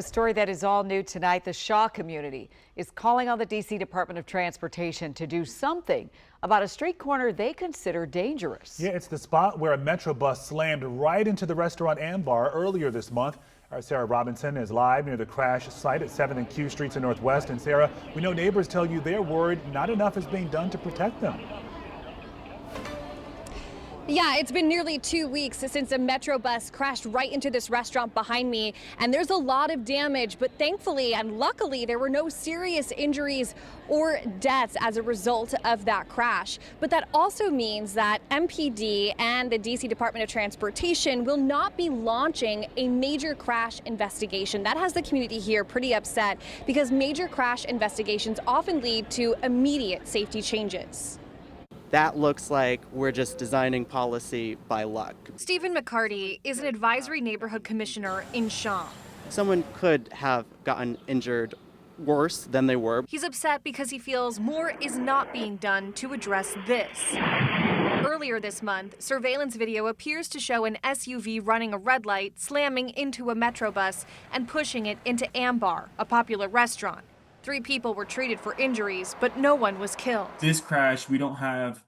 A story that is all new tonight. The Shaw community is calling on the D.C. Department of Transportation to do something about a street corner they consider dangerous. Yeah, it's the spot where a Metro bus slammed right into the restaurant Ambar earlier this month. Our Sarah Robinson is live near the crash site at 7th and Q Streets in Northwest. And Sarah, we know neighbors tell you they're worried not enough is being done to protect them. Yeah, it's been nearly 2 weeks since a Metro bus crashed right into this restaurant behind me, and there's a lot of damage, but thankfully and luckily there were no serious injuries or deaths as a result of that crash. But that also means that MPD and the DC Department of Transportation will not be launching a major crash investigation. That has the community here pretty upset because major crash investigations often lead to immediate safety changes. That looks like we're just designing policy by luck. Stephen McCarty is an advisory neighborhood commissioner in Shaw. Someone could have gotten injured worse than they were. He's upset because he feels more is not being done to address this. Earlier this month, surveillance video appears to show an SUV running a red light, slamming into a Metro bus and pushing it into Ambar, a popular restaurant. 3 people were treated for injuries, but no one was killed. This crash, we don't have,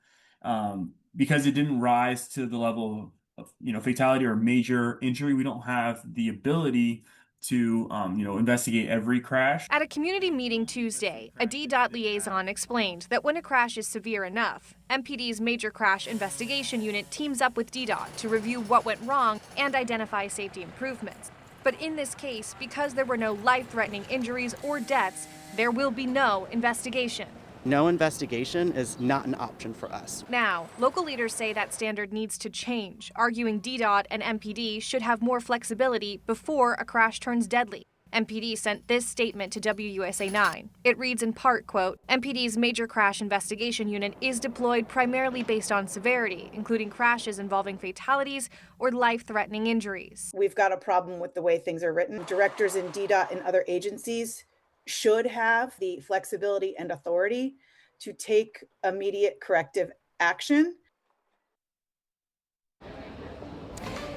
because it didn't rise to the level of, fatality or major injury, we don't have the ability to, investigate every crash. At a community meeting Tuesday, a DDOT liaison explained that when a crash is severe enough, MPD's Major Crash Investigation Unit teams up with DDOT to review what went wrong and identify safety improvements. But in this case, because there were no life-threatening injuries or deaths, there will be no investigation. No investigation is not an option for us. Now, local leaders say that standard needs to change, arguing DDOT and MPD should have more flexibility before a crash turns deadly. MPD sent this statement to WUSA 9. It reads in part, quote, MPD's Major Crash Investigation Unit is deployed primarily based on severity, including crashes involving fatalities or life-threatening injuries. We've got a problem with the way things are written. Directors in DDOT and other agencies should have the flexibility and authority to take immediate corrective action.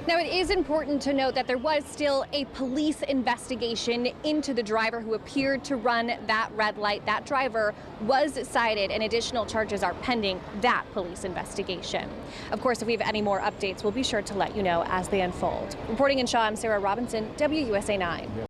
Now, it is important to note that there was still a police investigation into the driver who appeared to run that red light. That driver was cited and additional charges are pending that police investigation. Of course, if we have any more updates, we'll be sure to let you know as they unfold. Reporting in Shaw, I'm Sarah Robinson, WUSA 9.